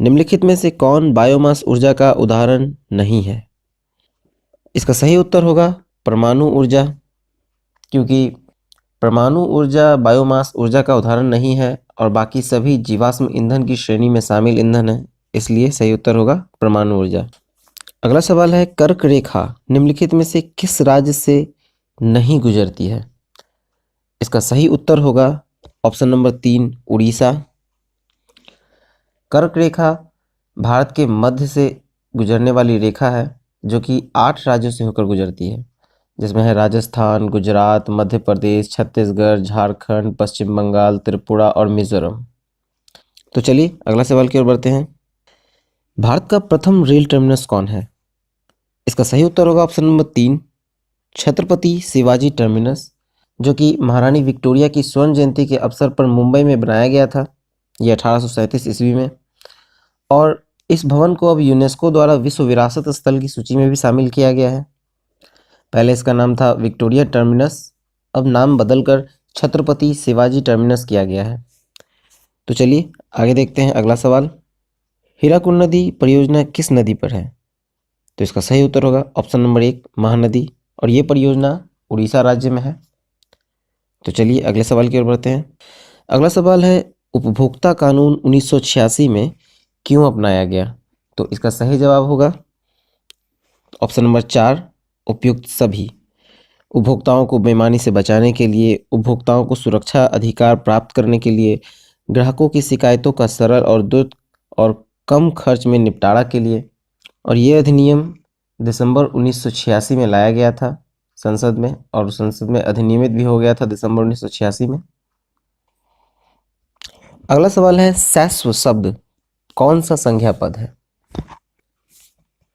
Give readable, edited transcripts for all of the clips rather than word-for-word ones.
निम्नलिखित में से कौन बायोमास ऊर्जा का उदाहरण नहीं है? इसका सही उत्तर होगा परमाणु ऊर्जा, क्योंकि परमाणु ऊर्जा बायोमास ऊर्जा का उदाहरण नहीं है और बाकी सभी जीवाश्म ईंधन की श्रेणी में शामिल ईंधन है, इसलिए सही उत्तर होगा परमाणु ऊर्जा। अगला सवाल है, कर्क रेखा निम्नलिखित में से किस राज्य से नहीं गुजरती है? इसका सही उत्तर होगा ऑप्शन नंबर 3 उड़ीसा। कर्क रेखा भारत के मध्य से गुजरने वाली रेखा है जो कि 8 राज्यों से होकर गुजरती है, जिसमें है राजस्थान, गुजरात, मध्य प्रदेश, छत्तीसगढ़, झारखंड, पश्चिम बंगाल, त्रिपुरा और मिजोरम। तो चलिए अगला सवाल की ओर बढ़ते हैं। भारत का प्रथम रेल टर्मिनस कौन है? इसका सही उत्तर होगा option number 3 Chhatrapati Shivaji terminus, जो कि महारानी विक्टोरिया की स्वर्ण जयंती के अवसर पर मुंबई में बनाया गया था। यह 1837 ईस्वी में, और इस भवन को अब यूनेस्को द्वारा विश्व विरासत स्थल की सूची में भी शामिल किया गया है। पहले इसका नाम था विक्टोरिया टर्मिनस, अब नाम बदलकर छत्रपति शिवाजी टर्मिनस किया गया है। तो चलिए आगे देखते हैं अगला सवाल। हीराकुंड नदी परियोजना किस नदी पर है? तो इसका सही उत्तर होगा ऑप्शन नंबर 1 महानदी, और ये परियोजना उड़ीसा राज्य में है। तो चलिए अगले सवाल की ओर बढ़ते हैं। अगला सवाल है, उपभोक्ता कानून 1986 में क्यों अपनाया गया? तो इसका सही जवाब होगा ऑप्शन नंबर 4 उपयुक्त सभी। उपभोक्ताओं को बेईमानी से बचाने के लिए, उपभोक्ताओं को सुरक्षा अधिकार प्राप्त करने के लिए, ग्राहकों की शिकायतों का सरल और द्रुत और कम खर्च में निपटारा के लिए। और ये अधिनियम दिसंबर 1986 में लाया गया था संसद में, और संसद में अधिनियमित भी हो गया था दिसंबर 1986 में। अगला सवाल है, सैस्व शब्द कौन सा संज्ञा पद है?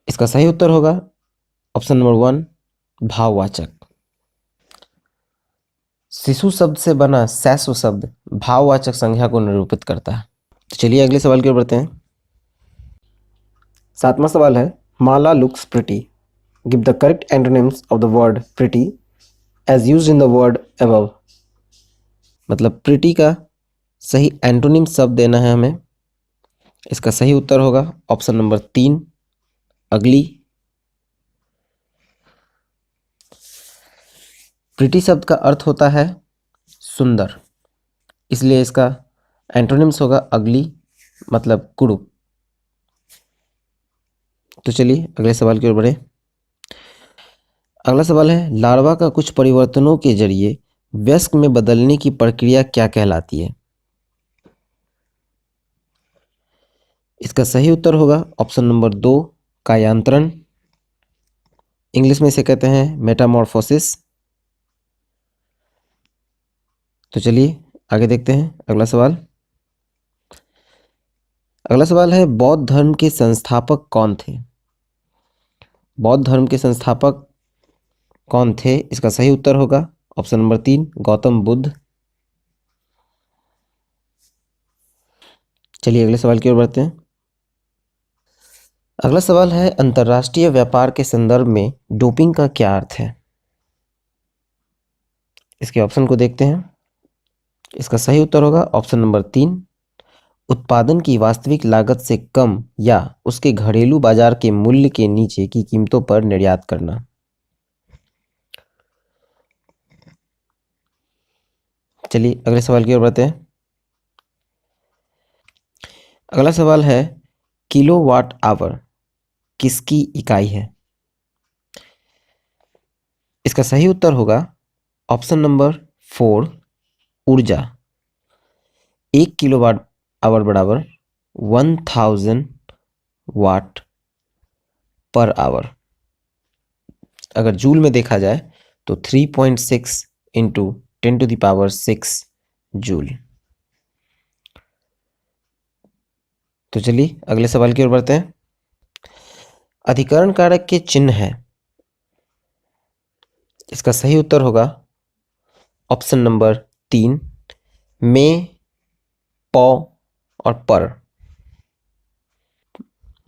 इसका सही उत्तर होगा ऑप्शन नंबर 1 भाववाचक। शिशु शब्द से बना सैस्व शब्द भाववाचक संज्ञा को निरूपित करता है। तो चलिए अगले सवाल की ओर बढ़ते हैं। 7वां सवाल है, Mala looks pretty, give the correct antonyms of the word pretty as used in the word above. मतलब प्रिटी का सही एंटोनिम शब्द देना है हमें। इसका सही उत्तर होगा ऑप्शन नंबर 3 अगली। प्रिटी शब्द का अर्थ होता है सुंदर, इसलिए इसका एंटोनिम्स होगा अगली, मतलब कुरूप। तो चलिए अगले सवाल की ओर बढ़े। अगला सवाल है, लार्वा का कुछ परिवर्तनों के जरिए वयस्क में बदलने की प्रक्रिया क्या कहलाती है? इसका सही उत्तर होगा ऑप्शन नंबर 2 कायांतरण। इंग्लिश में इसे कहते हैं मेटामॉर्फोसिस। तो चलिए आगे देखते हैं अगला सवाल। अगला सवाल है, बौद्ध धर्म के संस्थापक कौन थे? बौद्ध धर्म के संस्थापक कौन थे? इसका सही उत्तर होगा ऑप्शन नंबर 3 गौतम बुद्ध। चलिए अगले सवाल की ओर बढ़ते हैं। अगला सवाल है, अंतर्राष्ट्रीय व्यापार के संदर्भ में डोपिंग का क्या अर्थ है? इसके ऑप्शन को देखते हैं। इसका सही उत्तर होगा ऑप्शन नंबर 3 उत्पादन की वास्तविक लागत से कम या उसके घरेलू बाजार के मूल्य के नीचे की कीमतों पर निर्यात करना। चलिए अगले सवाल की ओर बढ़ते हैं। अगला सवाल है, किलोवाट आवर किसकी इकाई है? इसका सही उत्तर होगा ऑप्शन नंबर 4 ऊर्जा। 1 किलोवाट आवर बराबर 1000 वाट पर आवर। अगर जूल में देखा जाए तो 3.6 इंटू 10⁶ जूल। तो चलिए अगले सवाल की ओर बढ़ते हैं। अधिकरण कारक के चिन्ह है। इसका सही उत्तर होगा ऑप्शन नंबर 3 में, पौ और पर।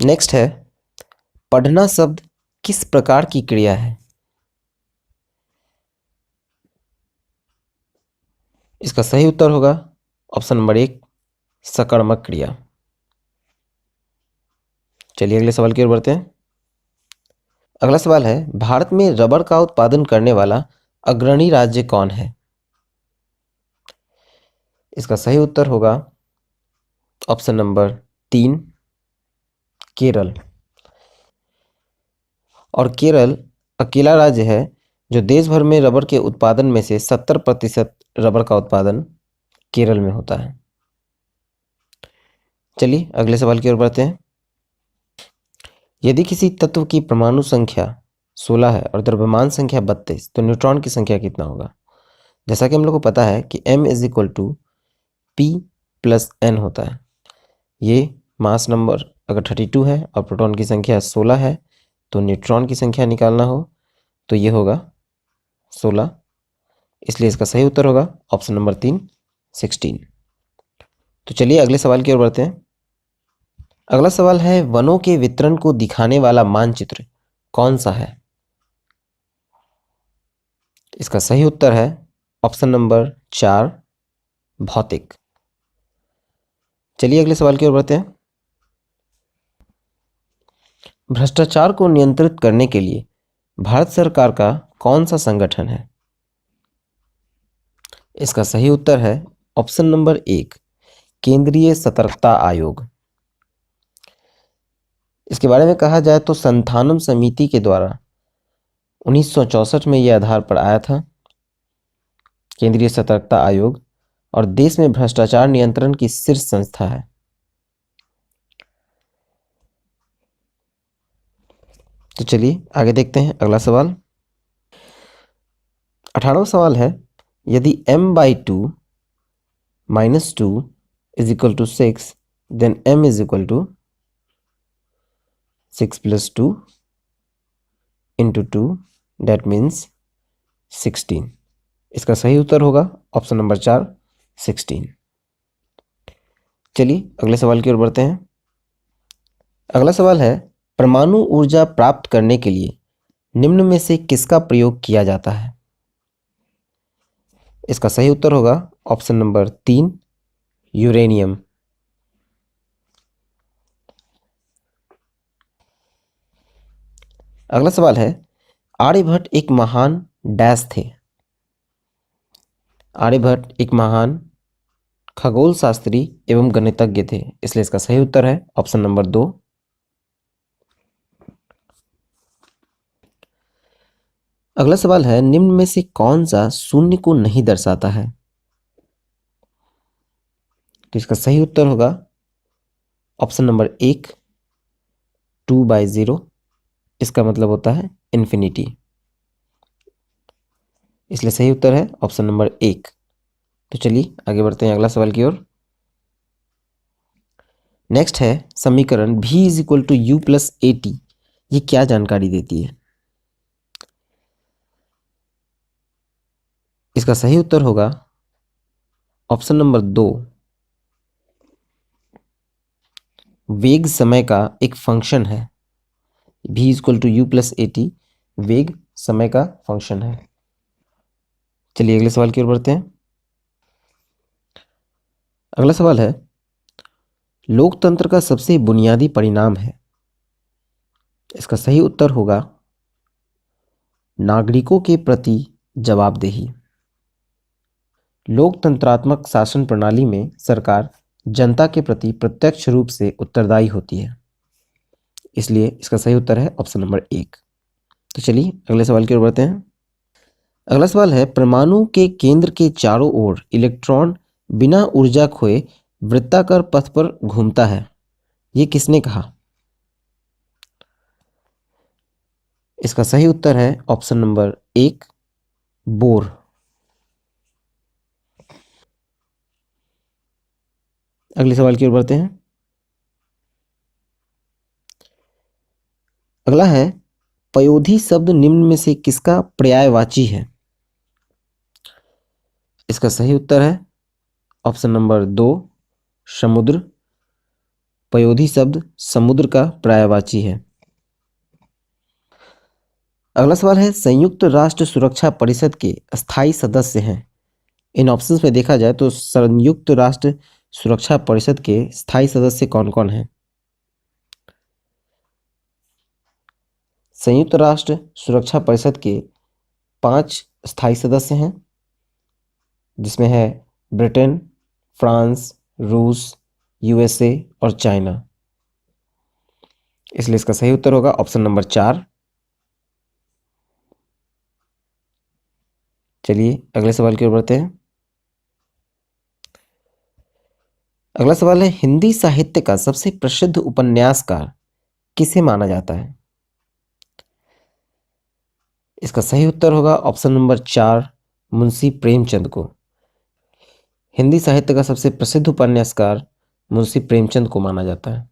नेक्स्ट है, पढ़ना शब्द किस प्रकार की क्रिया है? इसका सही उत्तर होगा ऑप्शन नंबर 1 सकर्मक क्रिया। चलिए अगले सवाल की ओर बढ़ते हैं। अगला सवाल है, भारत में रबर का उत्पादन करने वाला अग्रणी राज्य कौन है? इसका सही उत्तर होगा ऑप्शन नंबर 3, केरल। और केरल अकेला राज्य है जो देश भर में रबर के उत्पादन में से 70% रबर का उत्पादन केरल में होता है। चलिए अगले सवाल की ओर बढ़ते हैं। यदि किसी तत्व की परमाणु संख्या 16 है और द्रव्यमान संख्या 32, तो न्यूट्रॉन की संख्या कितना होगा? जैसा कि हम लोग को पता है कि m is equal to p plus n होता है। ये मास नंबर अगर 32 है और प्रोटॉन की संख्या 16 है, तो न्यूट्रॉन की संख्या निकालना हो तो ये होगा 16। इसलिए इसका सही उत्तर होगा ऑप्शन नंबर 3, 16। तो चलिए अगले सवाल की ओर बढ़ते हैं। अगला सवाल है, वनों के वितरण को दिखाने वाला मानचित्र कौन सा है? इसका सही उत्तर है ऑप्शन नंबर 4, भौतिक। चलिए अगले सवाल की ओर बढ़ते हैं। भ्रष्टाचार को नियंत्रित करने के लिए भारत सरकार का कौन सा संगठन है? इसका सही उत्तर है ऑप्शन नंबर 1, केंद्रीय सतर्कता आयोग। इसके बारे में कहा जाए तो संथानम समिति के द्वारा 1964 में यह आधार पर आया था, केंद्रीय सतर्कता आयोग, और देश में भ्रष्टाचार नियंत्रण की शीर्ष संस्था है। तो चलिए आगे देखते हैं अगला सवाल। 18वां सवाल है, यदि m/2 - 2 is equal to 6, then m is equal to 6 + 2 × 2, that means 16। इसका सही उत्तर होगा ऑप्शन नंबर 4, 16। चलिए अगले सवाल की ओर बढ़ते हैं। अगला सवाल है, परमाणु ऊर्जा प्राप्त करने के लिए निम्न में से किसका प्रयोग किया जाता है? इसका सही उत्तर होगा ऑप्शन नंबर 3, यूरेनियम। अगला सवाल है, आर्यभट्ट एक महान डैश थे। आर्यभट्ट एक महान खगोल शास्त्री एवं गणितज्ञ थे, इसलिए इसका सही उत्तर है ऑप्शन नंबर 2। अगला सवाल है, निम्न में से कौन सा शून्य को नहीं दर्शाता है? तो इसका सही उत्तर होगा ऑप्शन नंबर 1, 2/0। इसका मतलब होता है इन्फिनिटी, इसलिए सही उत्तर है ऑप्शन नंबर 1। तो चलिए आगे बढ़ते हैं अगला सवाल की ओर। नेक्स्ट है, समीकरण v is equal to u plus AT, ये क्या जानकारी देती है? इसका सही उत्तर होगा ऑप्शन नंबर 2, वेग समय का एक फंक्शन है। v is equal to u plus AT वेग समय का फंक्शन है। चलिए अगले सवाल की ओर बढ़ते हैं। अगला सवाल है, लोकतंत्र का सबसे बुनियादी परिणाम है। इसका सही उत्तर होगा नागरिकों के प्रति जवाबदेही। लोकतंत्रात्मक शासन प्रणाली में सरकार जनता के प्रति प्रत्यक्ष रूप से उत्तरदायी होती है, इसलिए इसका सही उत्तर है ऑप्शन नंबर 1। तो चलिए अगले सवाल की ओर बढ़ते हैं। अगला सवाल है, परमाणु के केंद्र के चारों ओर इलेक्ट्रॉन बिना ऊर्जा खोए वृत्ताकार पथ पर घूमता है, ये किसने कहा? इसका सही उत्तर है ऑप्शन नंबर 1, बोर। अगले सवाल की ओर बढ़ते हैं। अगला है, पयोधी शब्द निम्न में से किसका पर्यायवाची है? इसका सही उत्तर है ऑप्शन नंबर 2, समुद्र। पयोधी शब्द समुद्र का पर्यायवाची है। अगला सवाल है, संयुक्त राष्ट्र सुरक्षा परिषद के स्थायी सदस्य हैं। इन ऑप्शंस में देखा जाए तो संयुक्त राष्ट्र सुरक्षा परिषद के स्थायी सदस्य कौन कौन हैं? संयुक्त राष्ट्र सुरक्षा परिषद के 5 स्थायी सदस्य हैं, जिसमें है ब्रिटेन, फ्रांस, रूस, यूएसए और चाइना। इसलिए इसका सही उत्तर होगा ऑप्शन नंबर 4। चलिए अगले सवाल की ओर बढ़ते हैं। अगला सवाल है, हिंदी साहित्य का सबसे प्रसिद्ध उपन्यासकार किसे माना जाता है? इसका सही उत्तर होगा ऑप्शन नंबर 4, मुंशी प्रेमचंद को। हिंदी साहित्य का सबसे प्रसिद्ध उपन्यासकार मुंशी प्रेमचंद को माना जाता है।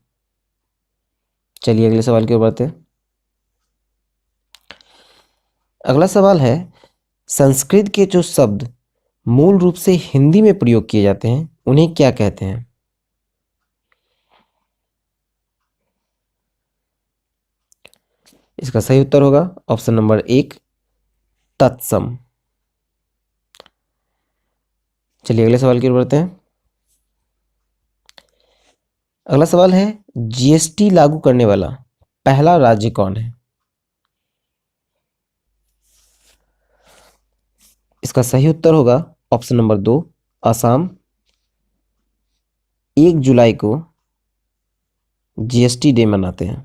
चलिए अगले सवाल की ओर बढ़ते हैं। अगला सवाल है, संस्कृत के जो शब्द मूल रूप से हिंदी में प्रयोग किए जाते हैं उन्हें क्या कहते हैं? इसका सही उत्तर होगा ऑप्शन नंबर 1, तत्सम। चलिए अगले सवाल की ओर बढ़ते हैं। अगला सवाल है, जीएसटी लागू करने वाला पहला राज्य कौन है? इसका सही उत्तर होगा ऑप्शन नंबर 2, असम। 1 जुलाई को जीएसटी डे मनाते हैं।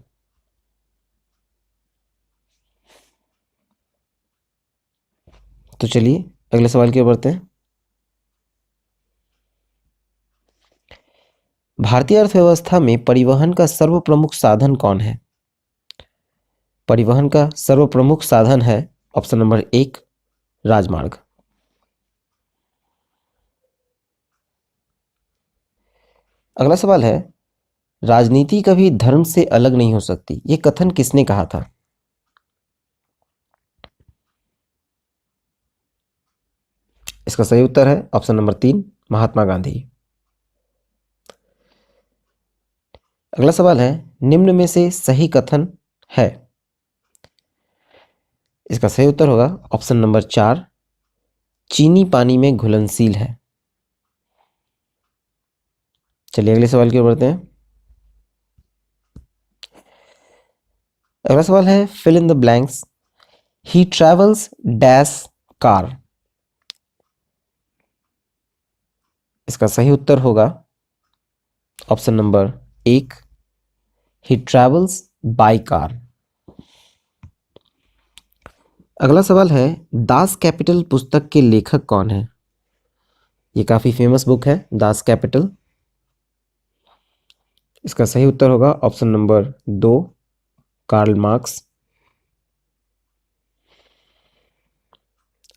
तो चलिए अगले सवाल की ओर बढ़ते हैं। भारतीय अर्थव्यवस्था में परिवहन का सर्वप्रमुख साधन कौन है? परिवहन का सर्वप्रमुख साधन है ऑप्शन नंबर 1, राजमार्ग। अगला सवाल है, राजनीति कभी धर्म से अलग नहीं हो सकती, ये कथन किसने कहा था? इसका सही उत्तर है ऑप्शन नंबर 3, महात्मा गांधी। अगला सवाल है, निम्न में से सही कथन है? इसका सही उत्तर होगा ऑप्शन नंबर 4, चीनी पानी में घुलनशील है। चलिए अगले सवाल की ओर बढ़ते हैं। अगला सवाल है, fill in the blanks, he travels dash car. इसका सही उत्तर होगा option number 1, he travels by car. अगला सवाल है, दास कैपिटल पुस्तक के लेखक कौन है? ये काफी फेमस बुक है दास कैपिटल। इसका सही उत्तर होगा ऑप्शन नंबर 2, कार्ल मार्क्स।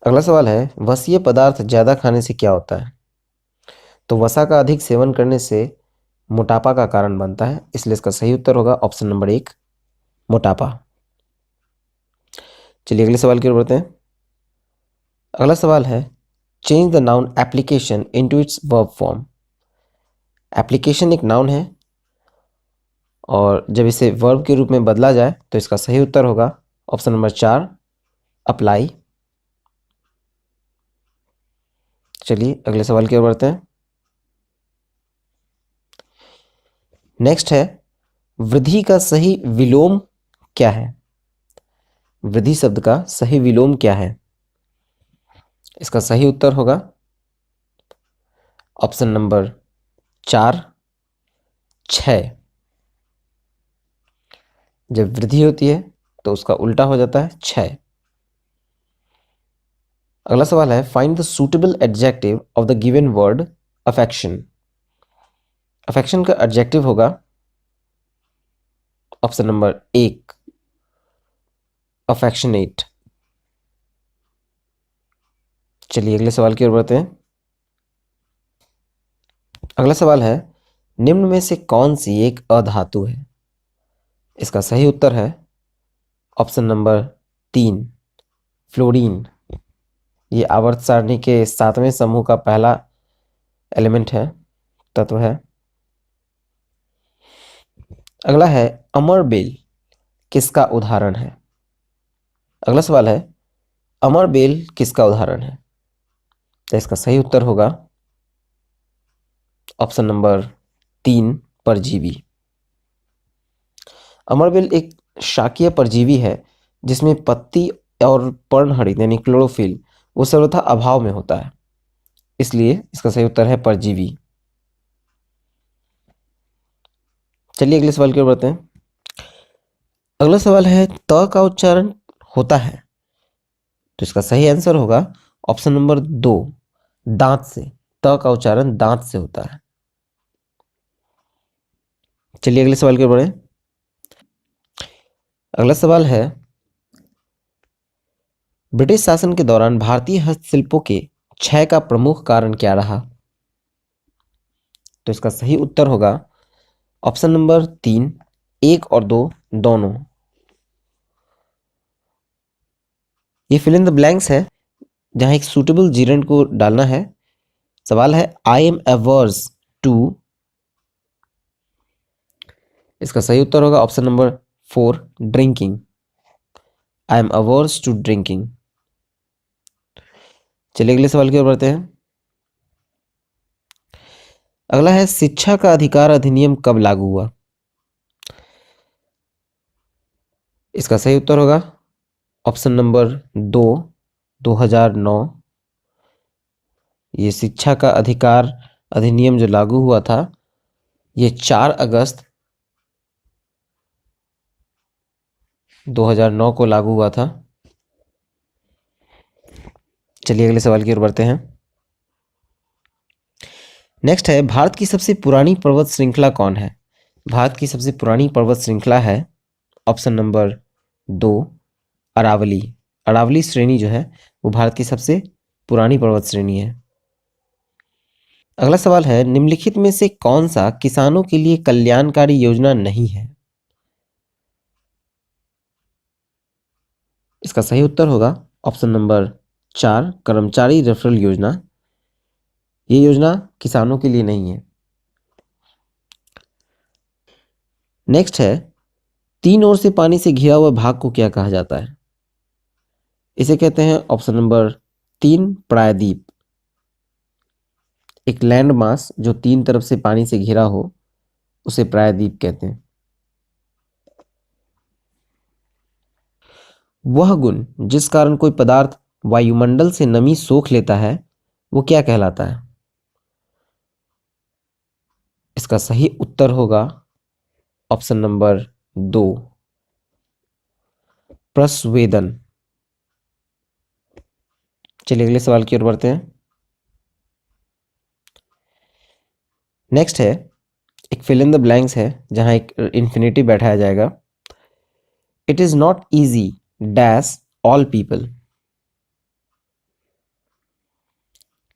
अगला सवाल है, वसीय पदार्थ ज्यादा खाने से क्या होता है? तो वसा का अधिक सेवन करने से मोटापा का कारण बनता है, इसलिए इसका सही उत्तर होगा ऑप्शन नंबर 1, मोटापा। चलिए अगले सवाल की ओर बढ़ते हैं। अगला सवाल है, change the noun application into its verb form. Application एक नाउन है और जब इसे वर्ब के रूप में बदला जाए तो इसका सही उत्तर होगा ऑप्शन नंबर 4, अप्लाई। चलिए अगले सवाल की ओर बढ़ते हैं। नेक्स्ट है, वृद्धि का सही विलोम क्या है? वृद्धि शब्द का सही विलोम क्या है? इसका सही उत्तर होगा ऑप्शन नंबर 4, 6। जब वृद्धि होती है तो उसका उल्टा हो जाता है 6। अगला सवाल है, find the suitable adjective of the given word affection. Affection का एडजेक्टिव होगा ऑप्शन नंबर 1, अफेक्शनेट। चलिए अगले सवाल की ओर बढ़ते हैं। अगला सवाल है, निम्न में से कौन सी एक अधातु है? इसका सही उत्तर है ऑप्शन नंबर 3, फ्लोरीन। ये आवर्त सारणी के 7वें समूह का पहला एलिमेंट है, तत्व है। अगला है, अमर बेल किसका उदाहरण है? अगला सवाल है, अमर बेल किसका उदाहरण है? तो इसका सही उत्तर होगा ऑप्शन नंबर 3, परजीवी। अमरबेल एक शाकीय परजीवी है जिसमें पत्ती और पर्णहरित यानी क्लोरोफिल वो सर्वथा अभाव में होता है, इसलिए इसका सही उत्तर है परजीवी। चलिए अगले सवाल की ओर बढ़ते हैं। अगला सवाल है त का उच्चारण होता है, तो इसका सही आंसर होगा ऑप्शन नंबर 2, दांत से। त का उच्चारण दांत से होता है। चलिए अगले सवाल की ओर बढ़े। अगला सवाल है, ब्रिटिश शासन के दौरान भारतीय हस्तशिल्पों के क्षय का प्रमुख कारण क्या रहा? तो इसका सही उत्तर होगा ऑप्शन नंबर 3, 1 और 2 दोनों। ये फिल इन द ब्लैंक्स है, जहां एक सूटेबल जीरेंट को डालना है। सवाल है, आई एम अवर्स टू। इसका सही उत्तर होगा option number 4, drinking. I am averse to drinking. चलिए अगले सवाल की ओर बढ़ते हैं। अगला है, शिक्षा का अधिकार अधिनियम कब लागू हुआ? इसका सही उत्तर होगा ऑप्शन नंबर 2, 2009। ये शिक्षा का अधिकार अधिनियम जो लागू हुआ था, ये 4 अगस्त 2009 को लागू हुआ था। चलिए अगले सवाल की ओर बढ़ते हैं। नेक्स्ट है, भारत की सबसे पुरानी पर्वत श्रृंखला कौन है? भारत की सबसे पुरानी पर्वत श्रृंखला है ऑप्शन नंबर 2, अरावली। अरावली श्रेणी जो है वो भारत की सबसे पुरानी पर्वत श्रेणी है। अगला सवाल है, निम्नलिखित में से कौन सा किसानों के लिए कल्याणकारी योजना नहीं है? इसका सही उत्तर होगा ऑप्शन नंबर 4, कर्मचारी रेफरल योजना। ये योजना किसानों के लिए नहीं है। नेक्स्ट है, तीन ओर से पानी से घिरा हुआ भाग को क्या कहा जाता है? इसे कहते हैं ऑप्शन नंबर 3, प्रायद्वीप। एक लैंड मास जो तीन तरफ से पानी से घिरा हो उसे प्रायद्वीप कहते हैं। वह गुण जिस कारण कोई पदार्थ वायुमंडल से नमी सोख लेता है वो क्या कहलाता है? इसका सही उत्तर होगा ऑप्शन नंबर 2, प्रस्वेदन। चलिए अगले सवाल की ओर बढ़ते हैं। नेक्स्ट है, एक फिल इन द ब्लैंक्स है, जहां एक इंफिनिटिव बैठाया जाएगा। It is not easy dash all people.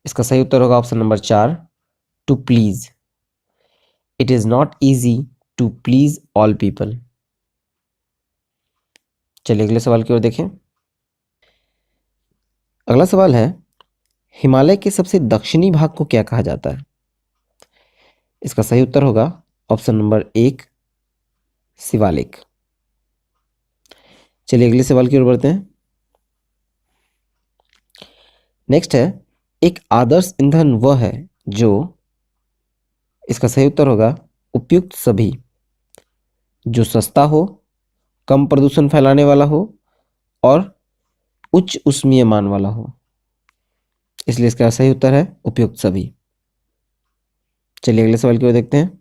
इसका सही उत्तर होगा option number 4, to please. It is not easy to please all people. चलिए अगले सवाल की ओर देखें। अगला सवाल है, हिमालय के सबसे दक्षिणी भाग को क्या कहा जाता है? इसका सही उत्तर होगा ऑप्शन नंबर 1, शिवालिक। चलिए अगले सवाल की ओर बढ़ते हैं। नेक्स्ट है, एक आदर्श ईंधन वह है जो, इसका सही उत्तर होगा उपयुक्त सभी, जो सस्ता हो, कम प्रदूषण फैलाने वाला हो और उच्च ऊष्मीय मान वाला हो, इसलिए इसका सही उत्तर है उपयुक्त सभी। चलिए अगले सवाल की ओर देखते हैं।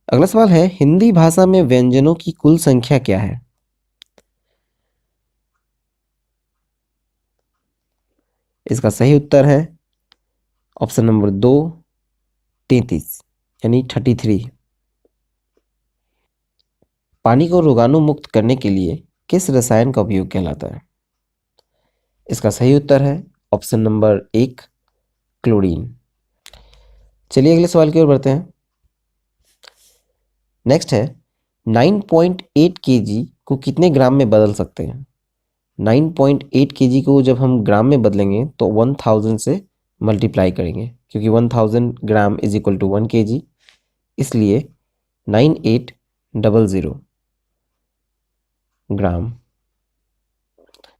अगला सवाल है, हिंदी भाषा में व्यंजनों की कुल संख्या क्या है? इसका सही उत्तर है ऑप्शन नंबर 2, 33 यानी 33। पानी को रोगाणु मुक्त करने के लिए किस रसायन का उपयोग कहलाता है? इसका सही उत्तर है ऑप्शन नंबर 1, क्लोरीन। चलिए अगले सवाल की ओर बढ़ते हैं। नेक्स्ट है, 9.8 केजी को कितने ग्राम में बदल सकते हैं? 9.8 केजी को जब हम ग्राम में बदलेंगे तो 1000 से मल्टीप्लाई करेंगे, क्योंकि 1000 gram is equal to 1 kg, इसलिए 9800 ग्राम।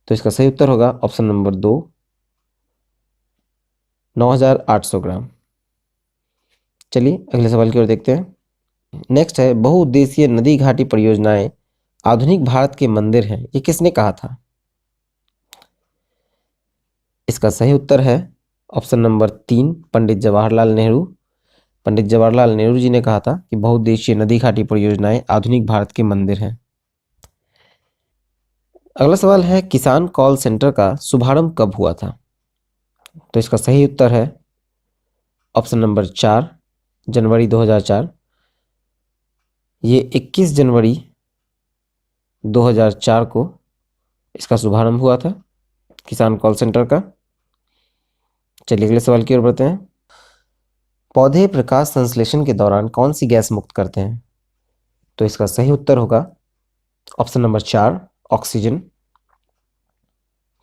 तो इसका सही उत्तर होगा ऑप्शन नंबर 2, 9800 ग्राम। चलिए अगले सवाल की ओर देखते हैं। नेक्स्ट है, बहुउद्देशीय नदी घाटी परियोजनाएं आधुनिक भारत के मंदिर हैं, ये किसने कहा था? इसका सही उत्तर है ऑप्शन नंबर 3, पंडित जवाहरलाल नेहरू। पंडित जवाहरलाल नेहरू जी ने कहा था कि बहुउद्देशीय नदी घाटी परियोजनाएं आधुनिक भारत के मंदिर हैं। अगला सवाल है, किसान कॉल सेंटर का शुभारंभ कब हुआ था? तो इसका सही उत्तर है ऑप्शन नंबर 4, जनवरी 2004। ये 21 जनवरी 2004 को इसका शुभारंभ हुआ था, किसान कॉल सेंटर का। चलिए अगले सवाल की ओर बढ़ते हैं। पौधे प्रकाश संश्लेषण के दौरान कौन सी गैस मुक्त करते हैं? तो इसका सही उत्तर होगा ऑप्शन नंबर 4, ऑक्सीजन।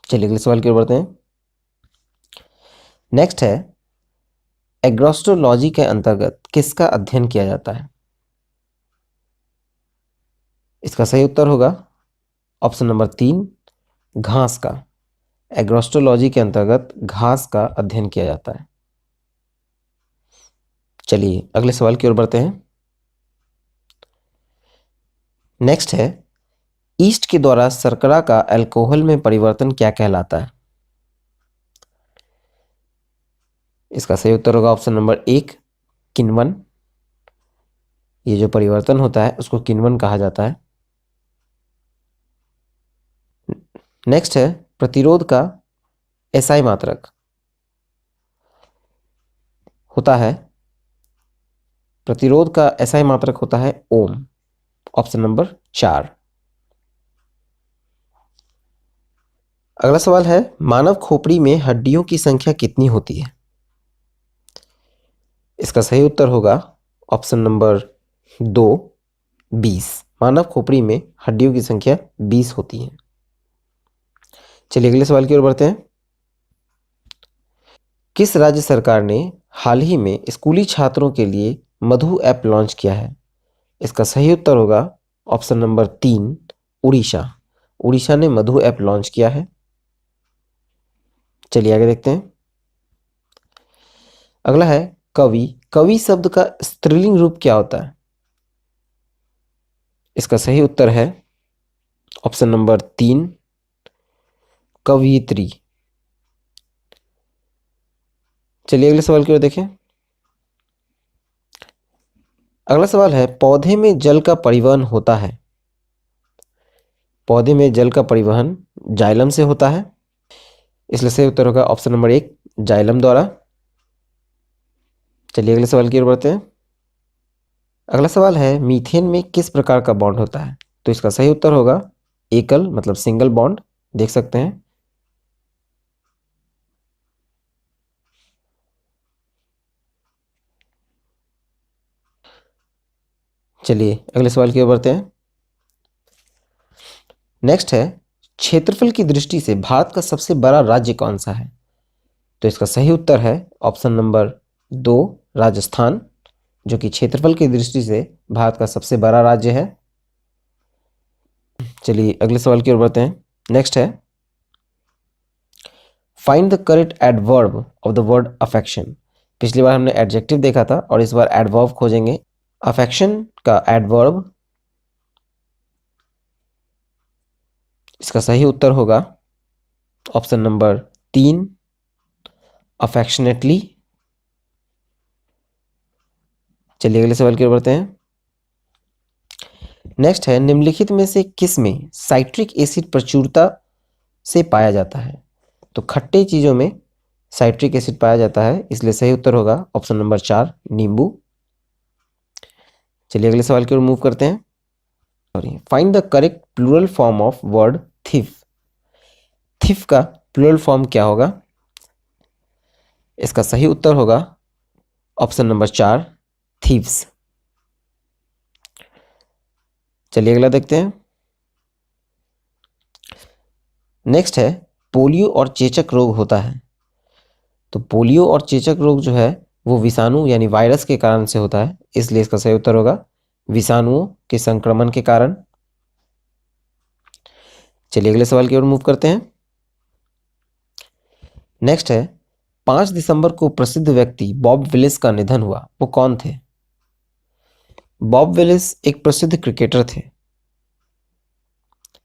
चलिए अगले सवाल की ओर बढ़ते हैं। नेक्स्ट है, एग्रोस्टोलॉजी के अंतर्गत किसका अध्ययन किया जाता है? इसका सही उत्तर होगा ऑप्शन नंबर 3, घास का। एग्रोस्टोलॉजी के अंतर्गत घास का अध्ययन किया जाता है। चलिए अगले सवाल की ओर बढ़ते हैं। नेक्स्ट है, ईस्ट के द्वारा शर्करा का अल्कोहल में परिवर्तन क्या कहलाता है? इसका सही उत्तर होगा ऑप्शन नंबर 1, किण्वन। ये जो परिवर्तन होता है उसको किण्वन कहा जाता है। नेक्स्ट है, प्रतिरोध का एसआई मात्रक होता है, प्रतिरोध का एसआई मात्रक होता है ओम। Option number 4। अगला सवाल है, मानव खोपड़ी में हड्डियों की संख्या कितनी होती है? इसका सही उत्तर होगा ऑप्शन नंबर 2, 20। मानव खोपड़ी में हड्डियों की संख्या 20 होती है। चलिए अगले सवाल की ओर बढ़ते हैं। किस राज्य सरकार ने हाल ही में स्कूली छात्रों के लिए मधु ऐप लॉन्च किया है? इसका सही उत्तर होगा ऑप्शन नंबर 3, उड़ीसा। उड़ीसा ने मधु ऐप लॉन्च किया है। चलिए आगे देखते हैं। अगला है, कवि। कवि शब्द का स्त्रीलिंग रूप क्या होता है? इसका सही उत्तर है ऑप्शन नंबर 3, कवयित्री। चलिए अगले सवाल की ओर देखें। अगला सवाल है, पौधे में जल का परिवहन होता है। पौधे में जल का परिवहन जाइलम से होता है, इसलिए सही उत्तर होगा ऑप्शन नंबर 1, जाइलम द्वारा। चलिए अगले सवाल की ओर बढ़ते हैं। अगला सवाल है, मीथेन में किस प्रकार का बॉन्ड होता है? तो इसका सही उत्तर होगा एकल, मतलब सिंगल बॉन्ड। देख सकते हैं। चलिए अगले सवाल की ओर बढ़ते हैं। नेक्स्ट है, क्षेत्रफल की दृष्टि से भारत का सबसे बड़ा राज्य कौन सा है? तो इसका सही उत्तर है ऑप्शन नंबर 2, राजस्थान, जो कि क्षेत्रफल की दृष्टि से भारत का सबसे बड़ा राज्य है। चलिए अगले सवाल की ओर बढ़ते हैं। नेक्स्ट है, find the correct adverb of the word affection. पिछली बार हमने एडजेक्टिव देखा था और इस बार एडवर्ब खोजेंगे। अफेक्शन का एडवर्ब, इसका सही उत्तर होगा ऑप्शन नंबर 3, अफेक्शनेटली। चलिए अगले सवाल की ओर बढ़ते हैं। नेक्स्ट है, निम्नलिखित में से किस में साइट्रिक एसिड प्रचुरता से पाया जाता है? तो खट्टे चीजों में साइट्रिक एसिड पाया जाता है, इसलिए सही उत्तर होगा ऑप्शन नंबर 4, नींबू। चलिए अगले सवाल की ओर मूव करते हैं। Sorry, find the correct plural form of word thief. Thief का प्लूरल फॉर्म क्या होगा? इसका सही उत्तर होगा ऑप्शन नंबर 4, थीव्स। चलिए अगला देखते हैं। नेक्स्ट है, पोलियो और चेचक रोग होता है। तो पोलियो और चेचक रोग जो है वो विषाणु यानी वायरस के कारण से होता है, इसलिए इसका सही उत्तर होगा विषाणुओं के संक्रमण के कारण। चलिए अगले सवाल की ओर मूव करते हैं। नेक्स्ट है, 5 दिसंबर को प्रसिद्ध व्यक्ति बॉब विलिस का निधन हुआ, वो कौन थे? बॉब विलिस एक प्रसिद्ध क्रिकेटर थे।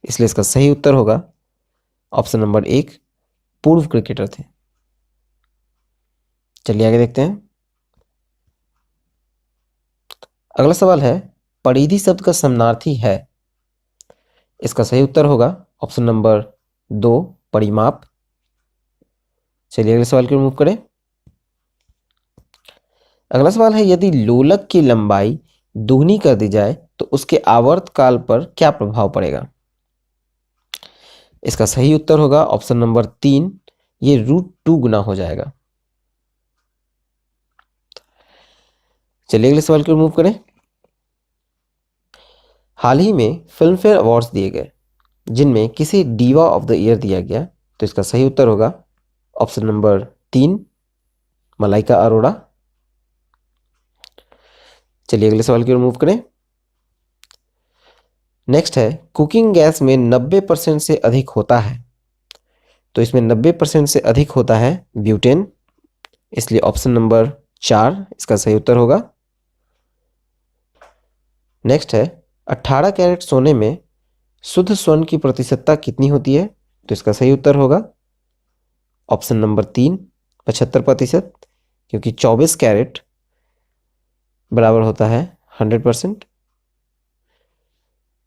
इसलिए इसका सही उत्तर होगा ऑप्शन नंबर 1, पूर्व क्रिकेटर थे। चलिए आगे देखते हैं। अगला सवाल है, परिधि शब्द का समानार्थी है। इसका सही उत्तर होगा ऑप्शन नंबर 2, परिमाप। चलिए अगले सवाल की ओर मूव करें। अगला सवाल है, यदि लोलक की लंबाई दुगनी कर दी जाए तो उसके आवर्तकाल पर क्या प्रभाव पड़ेगा? इसका सही उत्तर होगा ऑप्शन नंबर 3, ये √2 गुना हो जाएगा। चलिए अगले सवाल की ओर मूव करें। हाल ही में फिल्म फेयर अवार्ड्स दिए गए जिनमें किसे डीवा ऑफ द ईयर दिया गया, तो इसका सही उत्तर होगा ऑप्शन नंबर 3, मलाइका अरोड़ा। चलिए अगले सवाल की ओर मूव करें। नेक्स्ट है, कुकिंग गैस में 90% से अधिक होता है, तो इसमें 90% से अधिक होता है ब्यूटेन, इसलिए ऑप्शन नंबर 4 इसका सही उत्तर होगा। नेक्स्ट है, 18 कैरेट सोने में शुद्ध स्वर्ण की प्रतिशतता कितनी होती है, तो इसका सही उत्तर होगा ऑप्शन नंबर 3, 75%, क्योंकि 24 कैरेट बराबर होता है 100%,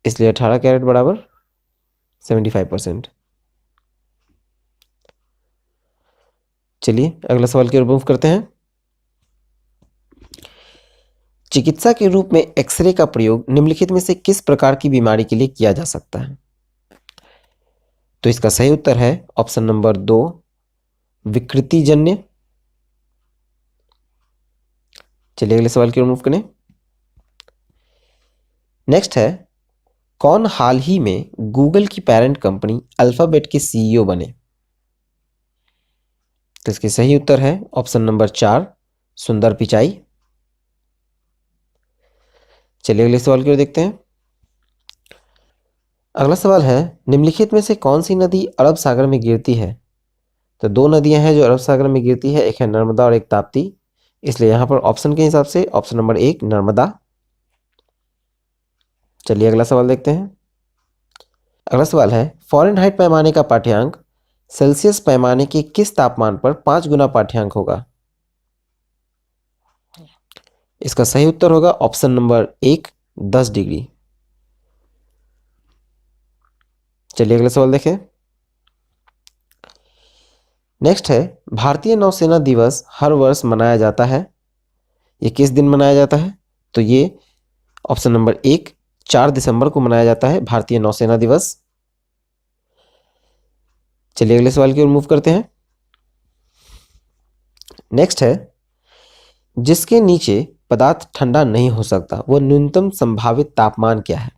इसलिए 18 कैरेट बराबर 75%। चलिए अगला सवाल की ओर मूव करते हैं। चिकित्सा के रूप में एक्सरे का प्रयोग निम्नलिखित में से किस प्रकार की बीमारी के लिए किया जा सकता है? तो इसका सही उत्तर है ऑप्शन नंबर 2, विकृतिजन्य। चलिए अगले सवाल की ओर मूव करें। नेक्स्ट है, कौन हाल ही में गूगल की पेरेंट कंपनी अल्फाबेट के सीईओ बने? तो इसके सही उत्तर है ऑप्शन नंबर 4, सुंदर पिचाई। चलिए अगले सवाल की ओर देखते हैं। अगला सवाल है, निम्नलिखित में से कौन सी नदी अरब सागर में गिरती है? तो 2 नदियां हैं जो अरब सागर में गिरती है, एक है नर्मदा और एक ताप्ती, इसलिए यहां पर ऑप्शन के हिसाब से ऑप्शन नंबर 1, नर्मदा। चलिए अगला सवाल देखते हैं। अगला सवाल है, फ़ारेनहाइट पैमाने का पाठ्यांक सेल्सियस पैमाने के किस तापमान पर 5 गुना पाठ्यांक होगा? इसका सही उत्तर होगा ऑप्शन नंबर 1, 10 डिग्री। चलिए अगला सवाल देखें। नेक्स्ट है, भारतीय नौसेना दिवस हर वर्ष मनाया जाता है, ये किस दिन मनाया जाता है? तो ये ऑप्शन नंबर 1, 4 दिसंबर को मनाया जाता है भारतीय नौसेना दिवस। चलिए अगले सवाल की ओर मूव करते हैं। नेक्स्ट है, जिसके नीचे पदार्थ ठंडा नहीं हो सकता वो न्यूनतम संभावित तापमान क्या है?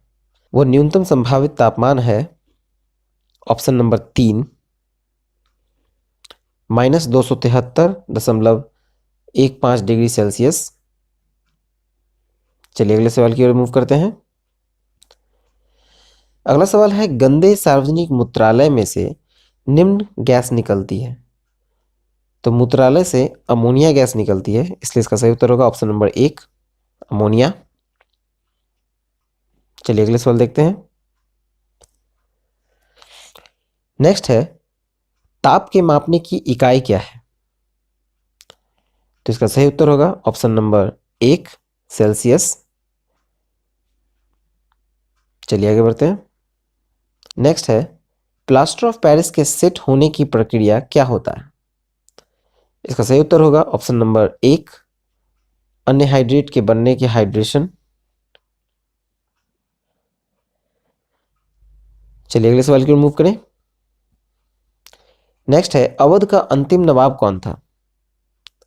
वो न्यूनतम संभावित तापमान है ऑप्शन नंबर 3, -273.15 डिग्री सेल्सियस। चलिए अगले सवाल की ओर मूव करते हैं। अगला सवाल है, गंदे सार्वजनिक मूत्रालय में से निम्न गैस निकलती है, तो मूत्रालय से अमोनिया गैस निकलती है, इसलिए इसका सही उत्तर होगा ऑप्शन नंबर 1, अमोनिया। चलिए अगले सवाल देखते हैं। नेक्स्ट है, ताप के मापने की इकाई क्या है? तो इसका सही उत्तर होगा ऑप्शन नंबर 1, सेल्सियस। चलिए आगे बढ़ते हैं। नेक्स्ट है, प्लास्टर ऑफ पेरिस के सेट होने की प्रक्रिया क्या होता है? इसका सही उत्तर होगा ऑप्शन नंबर 1, अन्य हाइड्रेट के बनने के हाइड्रेशन। चलिए अगले सवाल की ओर मूव करें। नेक्स्ट है, अवध का अंतिम नवाब कौन था?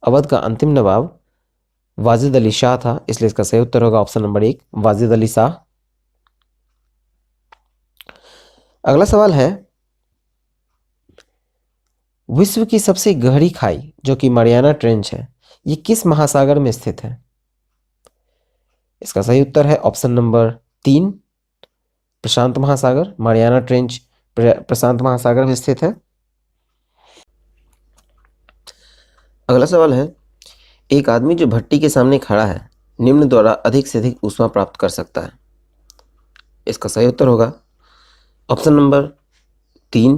अवध का अंतिम नवाब वाजिद अली शाह था, इसलिए इसका सही उत्तर होगा ऑप्शन नंबर 1, वाजिद अली शाह। अगला सवाल है, विश्व की सबसे गहरी खाई जो कि मरियाना ट्रेंच है, ये किस महासागर में स्थित है? इसका सही उत्तर है ऑप्शन नंबर 3, प्रशांत महासागर। मरियाना ट्रेंच प्रशांत महासागर में स्थित है। अगला सवाल है, एक आदमी जो भट्टी के सामने खड़ा है निम्न द्वारा अधिक से अधिक ऊष्मा प्राप्त कर सकता है। इसका सही उत्तर होगा ऑप्शन नंबर 3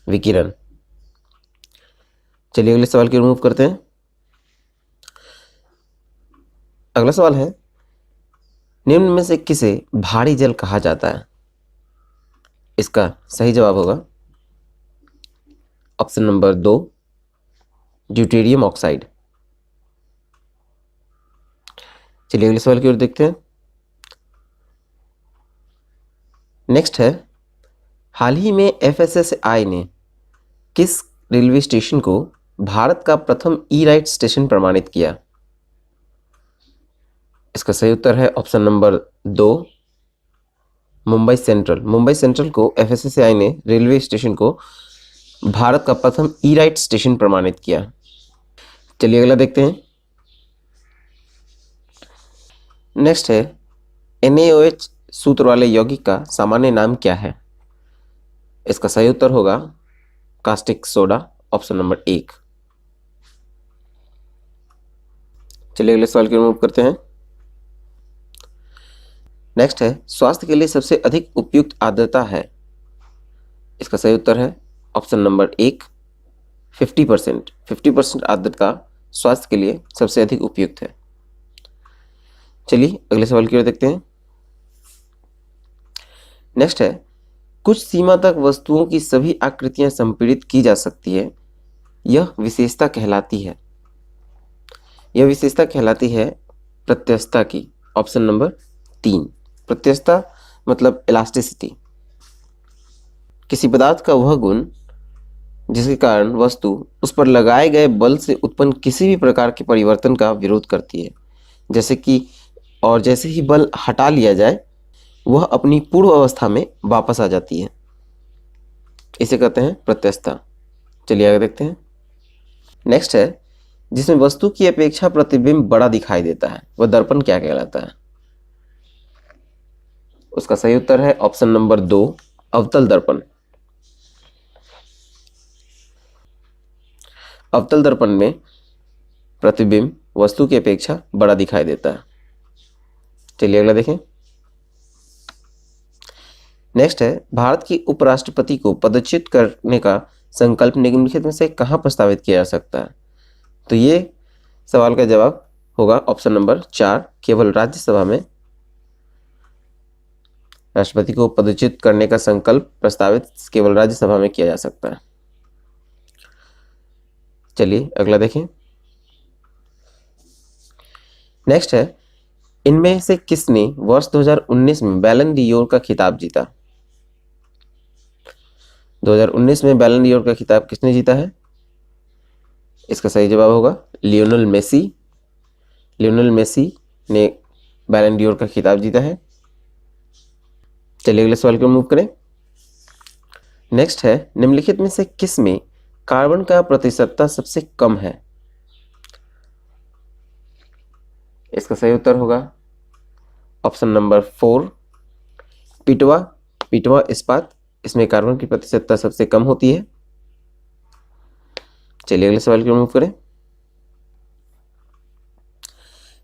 विकिरण। चलिए अगले सवाल की रिमूव करते हैं। अगला सवाल है, निम्न में से किसे भारी जल कहा जाता है? इसका सही जवाब होगा ऑप्शन नंबर 2 ड्यूटेरियम ऑक्साइड। चलिए अगले सवाल की ओर देखते हैं। नेक्स्ट है, हाल ही में एफएसएसएआई ने किस रेलवे स्टेशन को भारत का प्रथम ई राइट स्टेशन प्रमाणित किया? इसका सही उत्तर है option number 2 Mumbai central. Mumbai central को एफएसएसएआई ने रेलवे स्टेशन को भारत का प्रथम ई राइट स्टेशन प्रमाणित किया। चलिए अगला देखते हैं। नेक्स्ट है, NaOH सूत्र वाले यौगिक का सामान्य नाम क्या है? इसका सही उत्तर होगा कास्टिक सोडा, ऑप्शन नंबर 1। चलिए अगले सवाल की रिमूव करते हैं। नेक्स्ट है, स्वास्थ्य के लिए सबसे अधिक उपयुक्त आर्द्रता है? इसका सही उत्तर है ऑप्शन नंबर 1 50%। 50% आर्द्रता स्वास्थ्य के लिए सबसे अधिक उपयुक्त है। चलिए अगले सवाल की ओर देखते हैं। नेक्स्ट है, कुछ सीमा तक वस्तुओं की सभी आकृतियां संपीड़ित की जा सकती है, यह विशेषता कहलाती है। यह विशेषता कहलाती है प्रत्यस्थता की, ऑप्शन नंबर 3। प्रत्यस्थता मतलब इलास्टिसिटी। किसी पदार्थ का वह गुण जिसके कारण वस्तु उस पर लगाए गए बल से उत्पन्न किसी भी प्रकार के परिवर्तन का विरोध करती है, जैसे ही बल हटा लिया जाए वह अपनी पूर्व अवस्था में वापस आ जाती है, इसे कहते हैं प्रत्यस्थता। चलिए आगे देखते हैं। नेक्स्ट है, जिसमें वस्तु की अपेक्षा प्रतिबिंब बड़ा दिखाई देता है वह दर्पण क्या कहलाता है? उसका सही उत्तर है ऑप्शन नंबर 2 अवतल दर्पण। अवतल दर्पण में प्रतिबिंब वस्तु की अपेक्षा बड़ा दिखाई देता है। चलिए अगला देखें। नेक्स्ट है, भारत की उपराष्ट्रपति को पदच्युत करने का संकल्प निम्नलिखित में से कहां प्रस्तावित किया जा सकता है? तो ये सवाल का जवाब होगा ऑप्शन नंबर 4 केवल राज्यसभा में राष्ट्रपति को पदच्युत करने का संकल्प प्रस्तावित केवल राज्यसभा में किया जा सकता है। चलिए अगला देखें। नेक्स्ट है, इनमें से किसने वर्ष 2019 में बैलन डी'ओर का खिताब जीता? 2019 में बैलन डी'ओर का खिताब किसने जीता है? इसका सही जवाब होगा लियोनेल मेसी। लियोनेल मेसी ने बैलन डी'ओर का खिताब जीता है। चलिए अगले सवाल को मूव करें। नेक्स्ट है, निम्नलिखित में से किस में कार्बन का प्रतिशतता सबसे कम है? इसका सही उत्तर होगा ऑप्शन नंबर 4 पिटवा इस्पात। इसमें कार्बन की प्रतिशतता सबसे कम होती है। चलिए अगले सवाल को मूव करें।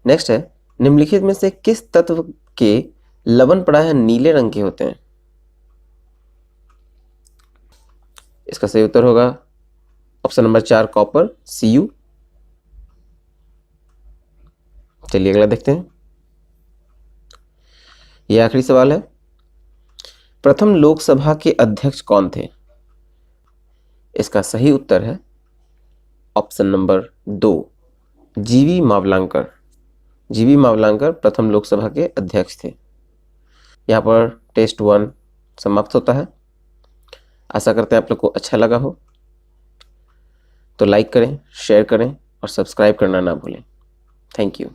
नेक्स्ट है, निम्नलिखित में से किस तत्व के लवण प्रायः नीले रंग के होते हैं? इसका सही उत्तर होगा ऑप्शन नंबर 4 कॉपर Cu। चलिए अगला देखते हैं। यह आखिरी सवाल है, प्रथम लोकसभा के अध्यक्ष कौन थे? इसका सही उत्तर है ऑप्शन नंबर 2 जीवी मावलांकर। जीवी मावलांकर प्रथम लोकसभा के अध्यक्ष थे। यहाँ पर टेस्ट 1 समाप्त होता है। आशा करते हैं आप लोग को अच्छा लगा हो, तो लाइक करें, शेयर करें और सब्सक्राइब करना ना भूलें। Thank you.